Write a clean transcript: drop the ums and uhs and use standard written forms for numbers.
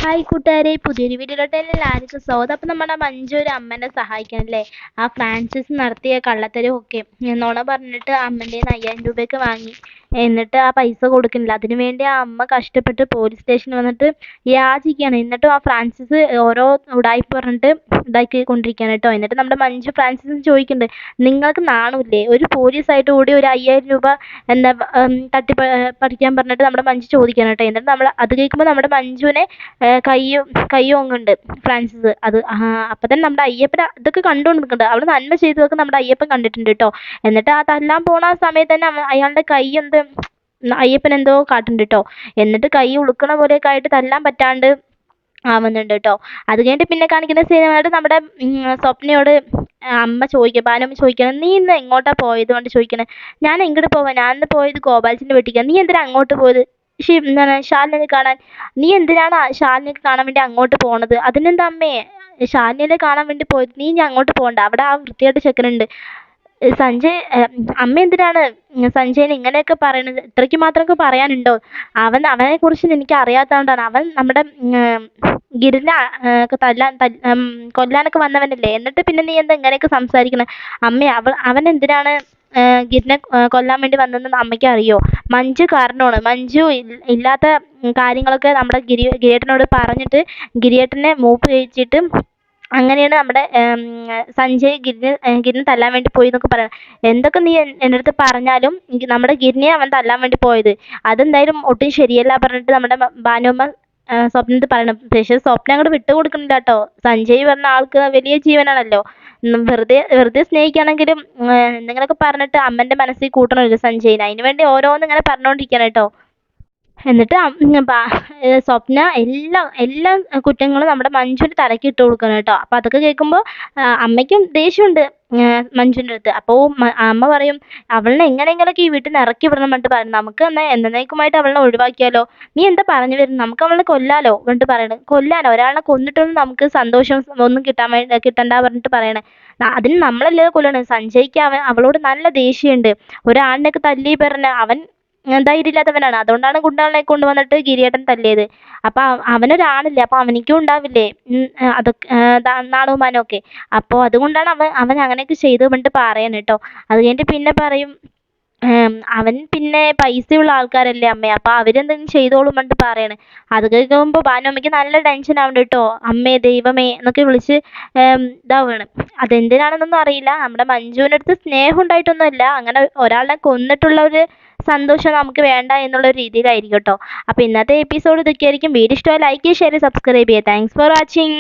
Hi കൂട്ടുകാരെ, പുതിയൊരു വീഡിയോയിലോട്ട് എല്ലാവർക്കും സ്വാഗതം. അപ്പം നമ്മുടെ മഞ്ജു ഒരു അമ്മേനെ സഹായിക്കണം അല്ലേ? ആ ഫ്രാൻസിസ് നടത്തിയ കള്ളത്തരമൊക്കെ നുണ പറഞ്ഞിട്ട് അമ്മൻ്റെ കയ്യിൽ നിന്ന് 5000 രൂപയൊക്കെ വാങ്ങി. എന്നിട്ട് ആ പൈസ കൊടുക്കുന്നില്ല. അതിനു വേണ്ടി ആ അമ്മ കഷ്ടപ്പെട്ട് പോലീസ് സ്റ്റേഷനിൽ വന്നിട്ട് യാചിക്കുകയാണ്. എന്നിട്ടും ആ ഫ്രാൻസിസ് ഓരോ ഉടായിപ്പ് പറഞ്ഞിട്ട് ഇതാക്കി കൊണ്ടിരിക്കുകയാണ് കേട്ടോ. എന്നിട്ട് നമ്മുടെ മഞ്ജു ഫ്രാൻസിസ് ചോദിക്കുന്നുണ്ട്, നിങ്ങൾക്ക് നാണമില്ലേ? ഒരു പോലീസായിട്ട് കൂടി ഒരു 5000 രൂപ എന്താ പറിക്കാൻ പറഞ്ഞിട്ട് നമ്മുടെ മഞ്ജു ചോദിക്കുകയാണ് കേട്ടോ. എന്നിട്ട് അത് കേൾക്കുമ്പോൾ നമ്മുടെ മഞ്ജുവിനെ കൈ ഓങ്ങുന്നുണ്ട് ഫ്രാൻസിസ്. അപ്പം തന്നെ നമ്മുടെ അയ്യപ്പൻ ഇതൊക്കെ കണ്ടുകൊണ്ട് നിൽക്കുന്നുണ്ട്. അവൾ നന്മ ചെയ്തതൊക്കെ നമ്മുടെ അയ്യപ്പൻ കണ്ടിട്ടുണ്ട് കേട്ടോ. എന്നിട്ട് ആ തല്ലാൻ പോണ ആ സമയത്ത് തന്നെ അയാളുടെ കൈ അയ്യപ്പൻ എന്തോ കാട്ടുന്നുണ്ട് കേട്ടോ. എന്നിട്ട് കൈ ഉളുക്കണ പോലെയൊക്കെ ആയിട്ട് തല്ലാൻ പറ്റാണ്ട് ആവുന്നുണ്ട് കേട്ടോ. അത് കഴിഞ്ഞിട്ട് പിന്നെ കാണിക്കുന്ന സീനായിട്ട് നമ്മുടെ സ്വപ്നയോട് ഭാനുമ്മ ചോദിക്കണം, നീ ഇന്ന് എങ്ങോട്ടാ പോയത് കൊണ്ട് ചോദിക്കണേ. ഞാൻ എങ്ങോട്ട് പോവാൻ, ഞാൻ ഇന്ന് പോയത് ഗോപാലച്ചിൻ്റെ വീട്ടിലേക്കാണ്. നീ എന്തിനാ അങ്ങോട്ട് പോയത്? എന്താണ് ശാലിനിയെ കാണാൻ? നീ എന്തിനാണ് ശാലിനിയെ കാണാൻ വേണ്ടി അങ്ങോട്ട് പോണത്? അതിനെന്താ അമ്മേ, ശാലിനിയെ കാണാൻ വേണ്ടി പോയത്? നീ ഇനി അങ്ങോട്ട് പോകണ്ട, അവിടെ ആ വൃത്തിയായിട്ട് ചെക്കനുണ്ട്. സഞ്ജയ്, അമ്മ എന്തിനാണ് സഞ്ജയനെ ഇങ്ങനെയൊക്കെ പറയണത്? ഇത്രയ്ക്ക് മാത്രമൊക്കെ പറയാനുണ്ടോ? അവനെ കുറിച്ച് എനിക്ക് അറിയാത്തതുകൊണ്ടാണ്. അവൻ നമ്മുടെ ഗിരിനെ ഒക്കെ കൊല്ലാനൊക്കെ വന്നവനല്ലേ. എന്നിട്ട് പിന്നെ നീ എന്താ ഇങ്ങനെയൊക്കെ സംസാരിക്കണേ? അമ്മേ, അവൻ എന്തിനാണ് ഗിരിനെ കൊല്ലാൻ വേണ്ടി വന്നതെന്ന് അമ്മയ്ക്ക് അറിയോ? മഞ്ജു കാരണമാണ്. മഞ്ജു ഇല്ലാത്ത കാര്യങ്ങളൊക്കെ നമ്മുടെ ഗിരിയേട്ടനോട് പറഞ്ഞിട്ട് ഗിരിയേട്ടനെ മൂപ്പ് കഴിച്ചിട്ട് അങ്ങനെയാണ് നമ്മുടെ സഞ്ജയ് ഗിരിനെ തല്ലാൻ വേണ്ടി പോയി എന്നൊക്കെ പറയണം. എന്തൊക്കെ നീ എൻ്റെ അടുത്ത് പറഞ്ഞാലും നമ്മുടെ ഗിരിനെ അവൻ തല്ലാൻ വേണ്ടി പോയത് അതെന്തായാലും ഒട്ടും ശരിയല്ല പറഞ്ഞിട്ട് നമ്മുടെ ഭാനുമ്മ സ്വപ്നത്തിൽ പറയണം. പക്ഷേ സ്വപ്നം അങ്ങോട്ട് വിട്ടു കൊടുക്കുന്നില്ല കേട്ടോ. സഞ്ജയ് പറഞ്ഞ ആൾക്ക് വലിയ ജീവനാണല്ലോ. വെറുതെ സ്നേഹിക്കുകയാണെങ്കിലും എന്തെങ്കിലുമൊക്കെ പറഞ്ഞിട്ട് അമ്മൻ്റെ മനസ്സിൽ കൂട്ടണമല്ലോ സഞ്ജയിന്. അതിന് വേണ്ടി ഓരോന്നും ഇങ്ങനെ പറഞ്ഞുകൊണ്ടിരിക്കുകയാണ് കേട്ടോ. എന്നിട്ട് സ്വപ്ന എല്ലാ കുറ്റങ്ങളും നമ്മുടെ മഞ്ജുവിൻ്റെ തലയ്ക്ക് ഇട്ട് കൊടുക്കണം കേട്ടോ. അപ്പം അതൊക്കെ കേൾക്കുമ്പോൾ അമ്മയ്ക്കും ദേഷ്യമുണ്ട് മഞ്ജുവിൻ്റെ അടുത്ത്. അപ്പോൾ അമ്മ പറയും, അവളെ എങ്ങനെയെങ്കിലൊക്കെ ഈ വീട്ടിൽ നിന്ന് ഇറക്കി വിടണം പറഞ്ഞിട്ട് പറയും. നമുക്ക് എന്നാൽ എന്നേക്കുമായിട്ട് അവളെ ഒഴിവാക്കിയാലോ? നീ എന്താ പറഞ്ഞു വരുന്നത്? നമുക്ക് അവളെ കൊല്ലാലോ പറഞ്ഞിട്ട് പറയണം. കൊല്ലാനോ? ഒരാളെ കൊന്നിട്ടൊന്നും നമുക്ക് സന്തോഷം ഒന്നും കിട്ടണ്ട പറഞ്ഞിട്ട് പറയണേ. അതിന് നമ്മളല്ലേ കൊല്ലണേ? സഞ്ജയ്ക്ക് അവളോട് നല്ല ദേഷ്യമുണ്ട്. ഒരാളിനെയൊക്കെ തല്ലി പറഞ്ഞ അവൻ ധൈര്യമില്ലാത്തവനാണ്. അതുകൊണ്ടാണ് ഗുണ്ടകളെ കൊണ്ടുവന്നിട്ട് ഗിരിയേട്ടൻ തല്ലിയത്. അപ്പം അവനൊരാളില്ലേ, അപ്പം അവനിക്കും ഉണ്ടാവില്ലേ അതൊക്കെ നാണവും മാനവും ഒക്കെ. അപ്പോൾ അതുകൊണ്ടാണ് അവൻ അങ്ങനെയൊക്കെ ചെയ്തു പറഞ്ഞിട്ട് പറയണം കേട്ടോ. അത് കഴിഞ്ഞിട്ട് പിന്നെ പറയും, അവൻ പിന്നെ പൈസയുള്ള ആൾക്കാരല്ലേ അമ്മേ, അപ്പം അവരെന്തെങ്കിലും ചെയ്തോളും പറഞ്ഞിട്ട് പറയണേ. അത് കേൾക്കുമ്പോൾ ഭാനുമ്മയ്ക്ക് നല്ല ടെൻഷൻ ആവുന്നുണ്ട് കേട്ടോ. അമ്മേ ദൈവമേ എന്നൊക്കെ വിളിച്ച് ഇതാവുകയാണ്. അതെന്തിനാണെന്നൊന്നും അറിയില്ല. നമ്മുടെ മഞ്ജുവിൻ്റെ അടുത്ത് സ്നേഹം ഉണ്ടായിട്ടൊന്നുമല്ല, അങ്ങനെ ഒരാളെ കൊന്നിട്ടുള്ള ഒരു സന്തോഷം നമുക്ക് വേണ്ട എന്നുള്ള ഒരു രീതിയിലായിരിക്കും കേട്ടോ. അപ്പോൾ ഇന്നത്തെ എപ്പിസോഡ് ഇതൊക്കെയായിരിക്കും. വീഡിയോ ഇഷ്ടമായി ലൈക്ക് ചെയ്യുക, ഷെയർ, സബ്സ്ക്രൈബ് ചെയ്യുക. Thanks for watching.